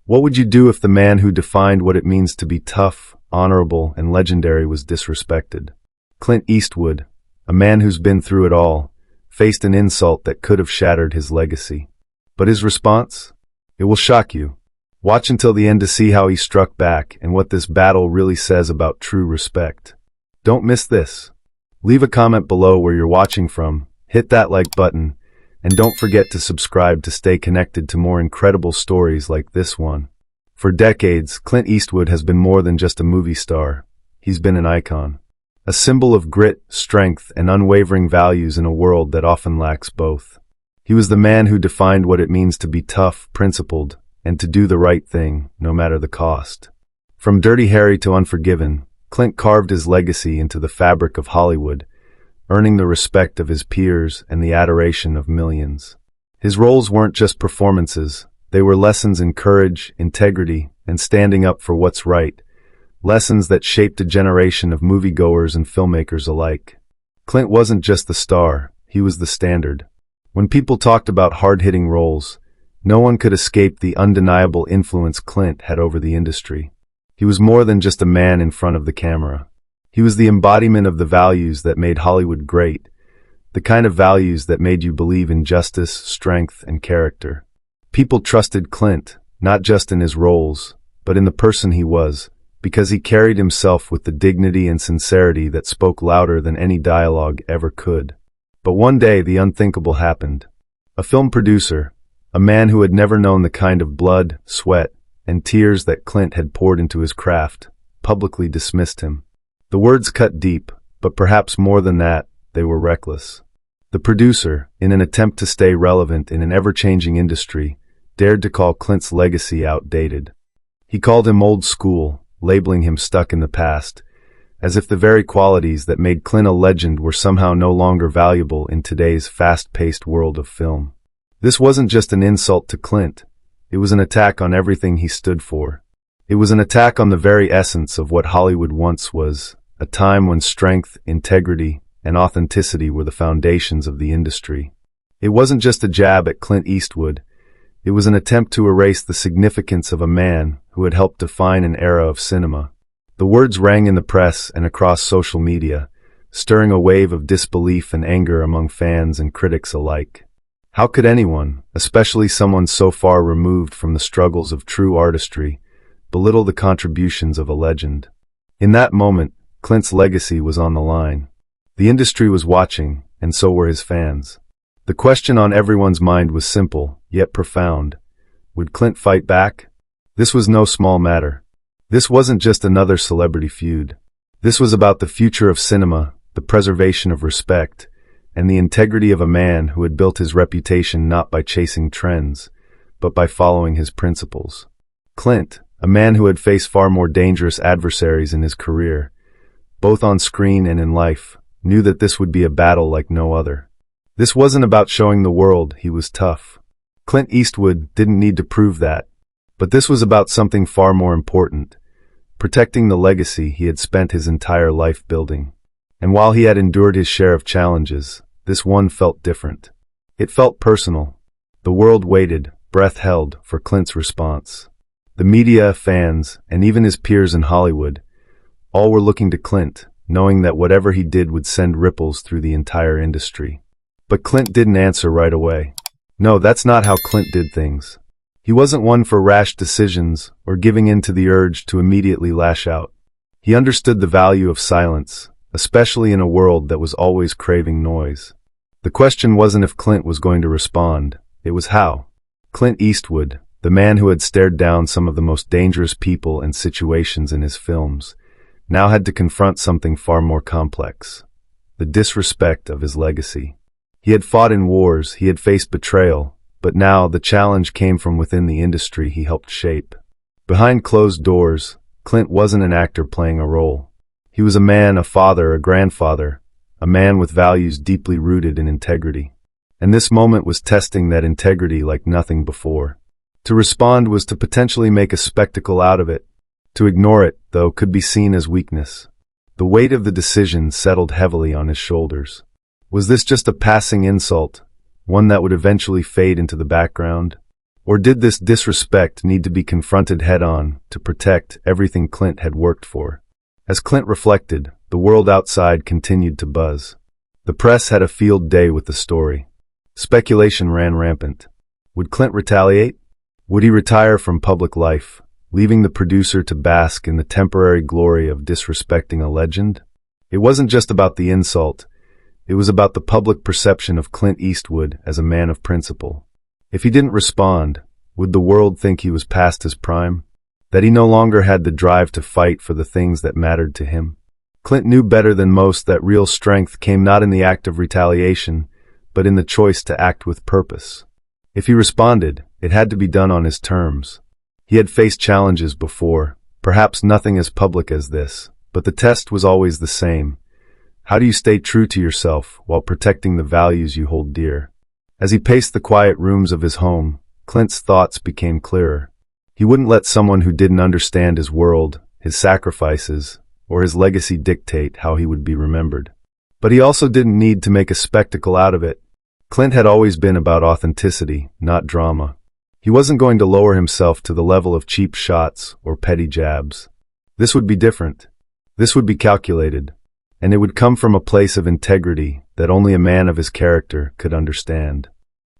What would you do if the man who defined what it means to be tough, honorable, and legendary was disrespected? Clint Eastwood, a man who's been through it all, faced an insult that could have shattered his legacy. But his response? It will shock you. Watch until the end to see how he struck back and what this battle really says about true respect. Don't miss this. Leave a comment below where you're watching from, hit that like button, and don't forget to subscribe to stay connected to more incredible stories like this one. For decades, Clint Eastwood has been more than just a movie star. He's been an icon. A symbol of grit, strength, and unwavering values in a world that often lacks both. He was the man who defined what it means to be tough, principled, and to do the right thing, no matter the cost. From Dirty Harry to Unforgiven, Clint carved his legacy into the fabric of Hollywood, earning the respect of his peers and the adoration of millions. His roles weren't just performances, they were lessons in courage, integrity, and standing up for what's right, lessons that shaped a generation of moviegoers and filmmakers alike. Clint wasn't just the star, he was the standard. When people talked about hard-hitting roles, no one could escape the undeniable influence Clint had over the industry. He was more than just a man in front of the camera. He was the embodiment of the values that made Hollywood great, the kind of values that made you believe in justice, strength, and character. People trusted Clint, not just in his roles, but in the person he was, because he carried himself with the dignity and sincerity that spoke louder than any dialogue ever could. But one day the unthinkable happened. A film producer, a man who had never known the kind of blood, sweat, and tears that Clint had poured into his craft, publicly dismissed him. The words cut deep, but perhaps more than that, they were reckless. The producer, in an attempt to stay relevant in an ever-changing industry, dared to call Clint's legacy outdated. He called him old school, labeling him stuck in the past, as if the very qualities that made Clint a legend were somehow no longer valuable in today's fast-paced world of film. This wasn't just an insult to Clint. It was an attack on everything he stood for. It was an attack on the very essence of what Hollywood once was, a time when strength, integrity, and authenticity were the foundations of the industry. It wasn't just a jab at Clint Eastwood. It was an attempt to erase the significance of a man who had helped define an era of cinema. The words rang in the press and across social media, stirring a wave of disbelief and anger among fans and critics alike. How could anyone, especially someone so far removed from the struggles of true artistry, belittle the contributions of a legend? In that moment, Clint's legacy was on the line. The industry was watching, and so were his fans. The question on everyone's mind was simple, yet profound. Would Clint fight back? This was no small matter. This wasn't just another celebrity feud. This was about the future of cinema, the preservation of respect, and the integrity of a man who had built his reputation not by chasing trends, but by following his principles. Clint, a man who had faced far more dangerous adversaries in his career, both on screen and in life, knew that this would be a battle like no other. This wasn't about showing the world he was tough. Clint Eastwood didn't need to prove that, but this was about something far more important, protecting the legacy he had spent his entire life building. And while he had endured his share of challenges, this one felt different. It felt personal. The world waited, breath held, for Clint's response. The media, fans, and even his peers in Hollywood, all were looking to Clint, knowing that whatever he did would send ripples through the entire industry. But Clint didn't answer right away. No, that's not how Clint did things. He wasn't one for rash decisions or giving in to the urge to immediately lash out. He understood the value of silence, especially in a world that was always craving noise. The question wasn't if Clint was going to respond, it was how. Clint Eastwood, the man who had stared down some of the most dangerous people and situations in his films, now had to confront something far more complex: the disrespect of his legacy. He had fought in wars, he had faced betrayal, but now the challenge came from within the industry he helped shape. Behind closed doors, Clint wasn't an actor playing a role. He was a man, a father, a grandfather, a man with values deeply rooted in integrity. And this moment was testing that integrity like nothing before. To respond was to potentially make a spectacle out of it. To ignore it, though, could be seen as weakness. The weight of the decision settled heavily on his shoulders. Was this just a passing insult, one that would eventually fade into the background? Or did this disrespect need to be confronted head-on to protect everything Clint had worked for? As Clint reflected, the world outside continued to buzz. The press had a field day with the story. Speculation ran rampant. Would Clint retaliate? Would he retire from public life, leaving the producer to bask in the temporary glory of disrespecting a legend? It wasn't just about the insult. It was about the public perception of Clint Eastwood as a man of principle. If he didn't respond, would the world think he was past his prime? That he no longer had the drive to fight for the things that mattered to him? Clint knew better than most that real strength came not in the act of retaliation, but in the choice to act with purpose. If he responded, it had to be done on his terms. He had faced challenges before, perhaps nothing as public as this, but the test was always the same. How do you stay true to yourself while protecting the values you hold dear? As he paced the quiet rooms of his home, Clint's thoughts became clearer. He wouldn't let someone who didn't understand his world, his sacrifices, or his legacy dictate how he would be remembered. But he also didn't need to make a spectacle out of it. Clint had always been about authenticity, not drama. He wasn't going to lower himself to the level of cheap shots or petty jabs. This would be different. This would be calculated, and it would come from a place of integrity that only a man of his character could understand.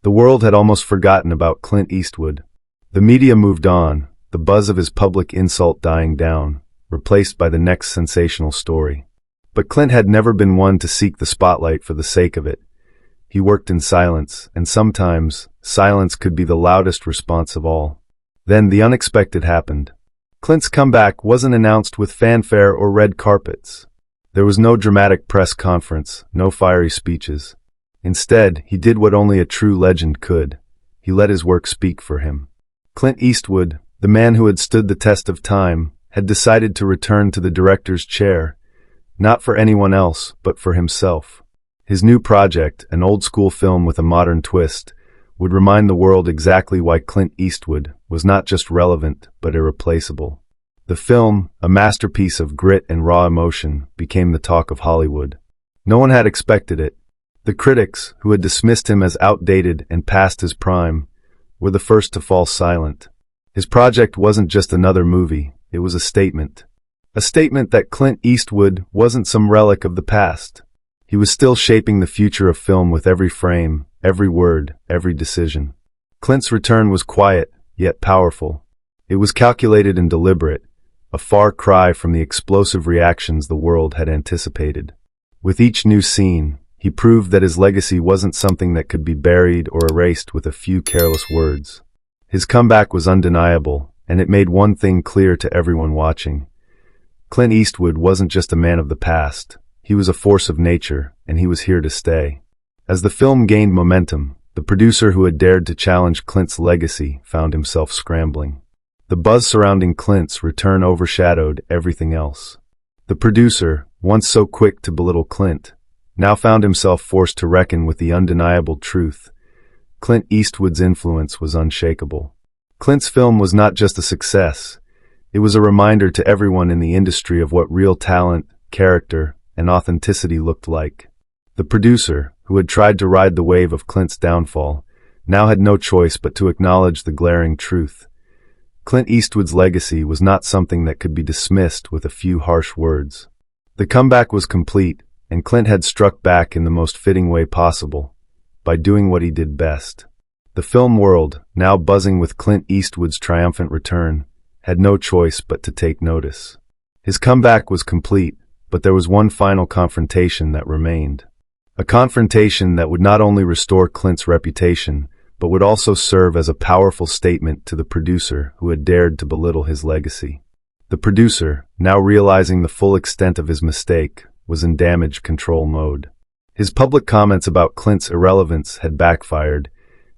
The world had almost forgotten about Clint Eastwood. The media moved on, the buzz of his public insult dying down, replaced by the next sensational story. But Clint had never been one to seek the spotlight for the sake of it. He worked in silence, and sometimes silence could be the loudest response of all. Then the unexpected happened. Clint's comeback wasn't announced with fanfare or red carpets. There was no dramatic press conference, no fiery speeches. Instead, he did what only a true legend could. He let his work speak for him. Clint Eastwood, the man who had stood the test of time, had decided to return to the director's chair, not for anyone else, but for himself. His new project, an old-school film with a modern twist, would remind the world exactly why Clint Eastwood was not just relevant, but irreplaceable. The film, a masterpiece of grit and raw emotion, became the talk of Hollywood. No one had expected it. The critics, who had dismissed him as outdated and past his prime, were the first to fall silent. His project wasn't just another movie, it was a statement. A statement that Clint Eastwood wasn't some relic of the past. He was still shaping the future of film with every frame, every word, every decision. Clint's return was quiet, yet powerful. It was calculated and deliberate, a far cry from the explosive reactions the world had anticipated. With each new scene, he proved that his legacy wasn't something that could be buried or erased with a few careless words. His comeback was undeniable, and it made one thing clear to everyone watching. Clint Eastwood wasn't just a man of the past. He was a force of nature, and he was here to stay. As the film gained momentum, the producer who had dared to challenge Clint's legacy found himself scrambling. The buzz surrounding Clint's return overshadowed everything else. The producer, once so quick to belittle Clint, now found himself forced to reckon with the undeniable truth. Clint Eastwood's influence was unshakable. Clint's film was not just a success. It was a reminder to everyone in the industry of what real talent, character, and authenticity looked like. The producer, who had tried to ride the wave of Clint's downfall, now had no choice but to acknowledge the glaring truth. Clint Eastwood's legacy was not something that could be dismissed with a few harsh words. The comeback was complete, and Clint had struck back in the most fitting way possible, by doing what he did best. The film world, now buzzing with Clint Eastwood's triumphant return, had no choice but to take notice. His comeback was complete, but there was one final confrontation that remained. A confrontation that would not only restore Clint's reputation, but would also serve as a powerful statement to the producer who had dared to belittle his legacy. The producer, now realizing the full extent of his mistake, was in damage control mode. His public comments about Clint's irrelevance had backfired,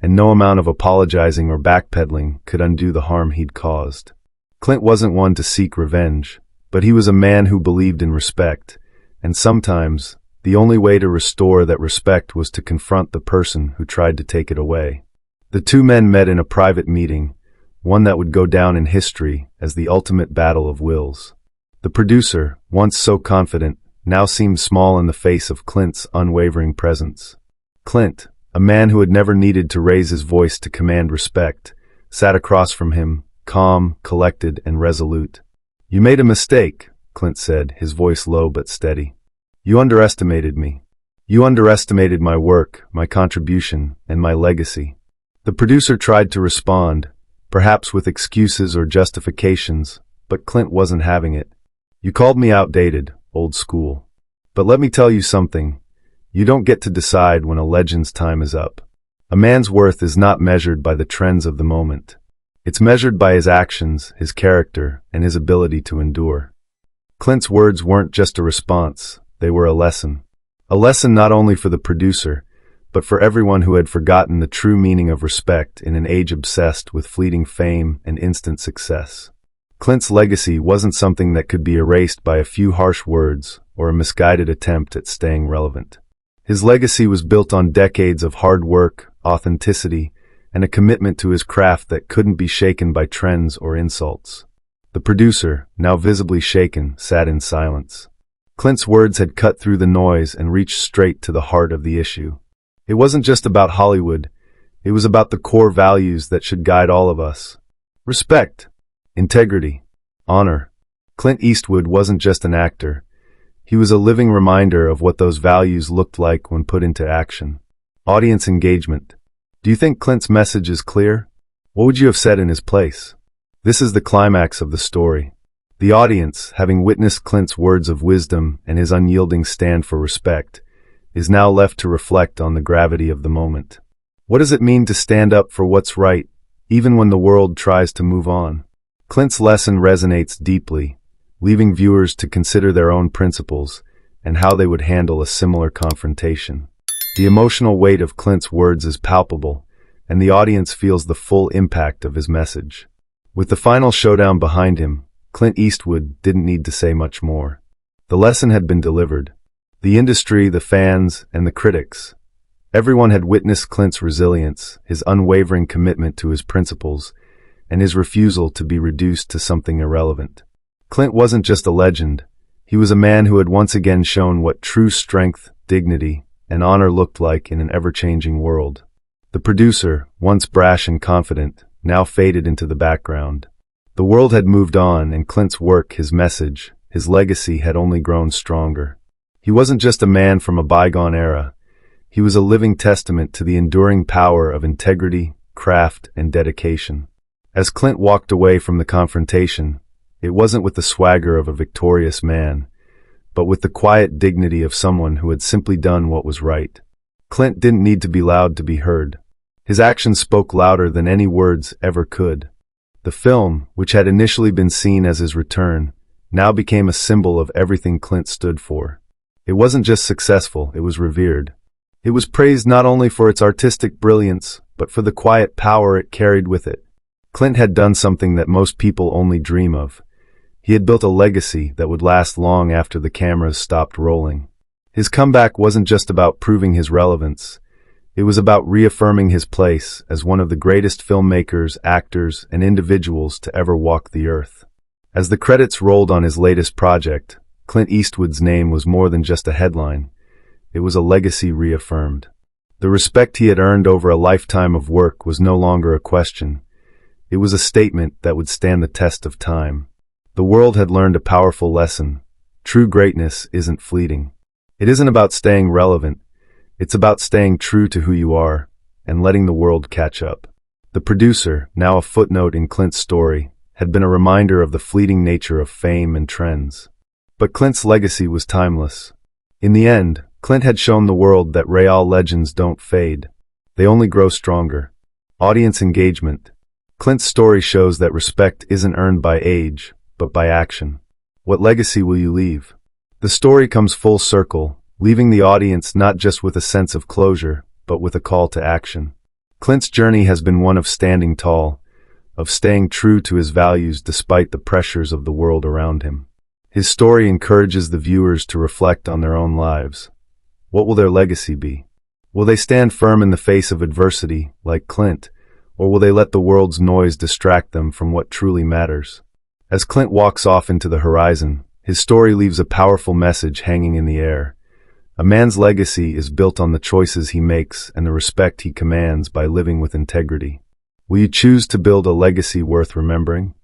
and no amount of apologizing or backpedaling could undo the harm he'd caused. Clint wasn't one to seek revenge, but he was a man who believed in respect, and sometimes, the only way to restore that respect was to confront the person who tried to take it away. The two men met in a private meeting, one that would go down in history as the ultimate battle of wills. The producer, once so confident, now seemed small in the face of Clint's unwavering presence. Clint, a man who had never needed to raise his voice to command respect, sat across from him, calm, collected, and resolute. "You made a mistake," Clint said, his voice low but steady. "You underestimated me. You underestimated my work, my contribution, and my legacy." The producer tried to respond, perhaps with excuses or justifications, but Clint wasn't having it. "You called me outdated, old school. But let me tell you something. You don't get to decide when a legend's time is up. A man's worth is not measured by the trends of the moment. It's measured by his actions, his character, and his ability to endure." Clint's words weren't just a response, they were a lesson. A lesson not only for the producer, but for everyone who had forgotten the true meaning of respect in an age obsessed with fleeting fame and instant success. Clint's legacy wasn't something that could be erased by a few harsh words or a misguided attempt at staying relevant. His legacy was built on decades of hard work, authenticity, and a commitment to his craft that couldn't be shaken by trends or insults. The producer, now visibly shaken, sat in silence. Clint's words had cut through the noise and reached straight to the heart of the issue. It wasn't just about Hollywood, it was about the core values that should guide all of us. Respect, integrity, honor. Clint Eastwood wasn't just an actor. He was a living reminder of what those values looked like when put into action. Audience engagement. Do you think Clint's message is clear? What would you have said in his place? This is the climax of the story. The audience, having witnessed Clint's words of wisdom and his unyielding stand for respect, is now left to reflect on the gravity of the moment. What does it mean to stand up for what's right, even when the world tries to move on? Clint's lesson resonates deeply, leaving viewers to consider their own principles and how they would handle a similar confrontation. The emotional weight of Clint's words is palpable, and the audience feels the full impact of his message. With the final showdown behind him, Clint Eastwood didn't need to say much more. The lesson had been delivered. The industry, the fans, and the critics. Everyone had witnessed Clint's resilience, his unwavering commitment to his principles, and his refusal to be reduced to something irrelevant. Clint wasn't just a legend. He was a man who had once again shown what true strength, dignity, and honor looked like in an ever-changing world. The producer, once brash and confident, now faded into the background. The world had moved on, and Clint's work, his message, his legacy had only grown stronger. He wasn't just a man from a bygone era. He was a living testament to the enduring power of integrity, craft, and dedication. As Clint walked away from the confrontation, it wasn't with the swagger of a victorious man, but with the quiet dignity of someone who had simply done what was right. Clint didn't need to be loud to be heard. His actions spoke louder than any words ever could. The film, which had initially been seen as his return, now became a symbol of everything Clint stood for. It wasn't just successful, it was revered. It was praised not only for its artistic brilliance, but for the quiet power it carried with it. Clint had done something that most people only dream of. He had built a legacy that would last long after the cameras stopped rolling. His comeback wasn't just about proving his relevance. It was about reaffirming his place as one of the greatest filmmakers, actors, and individuals to ever walk the earth. As the credits rolled on his latest project, Clint Eastwood's name was more than just a headline. It was a legacy reaffirmed. The respect he had earned over a lifetime of work was no longer a question. It was a statement that would stand the test of time. The world had learned a powerful lesson. True greatness isn't fleeting. It isn't about staying relevant. It's about staying true to who you are and letting the world catch up. The producer, now a footnote in Clint's story, had been a reminder of the fleeting nature of fame and trends. But Clint's legacy was timeless. In the end, Clint had shown the world that real legends don't fade. They only grow stronger. Audience engagement. Clint's story shows that respect isn't earned by age, but by action. What legacy will you leave? The story comes full circle, leaving the audience not just with a sense of closure, but with a call to action. Clint's journey has been one of standing tall, of staying true to his values despite the pressures of the world around him. His story encourages the viewers to reflect on their own lives. What will their legacy be? Will they stand firm in the face of adversity, like Clint, or will they let the world's noise distract them from what truly matters? As Clint walks off into the horizon, his story leaves a powerful message hanging in the air. A man's legacy is built on the choices he makes and the respect he commands by living with integrity. Will you choose to build a legacy worth remembering?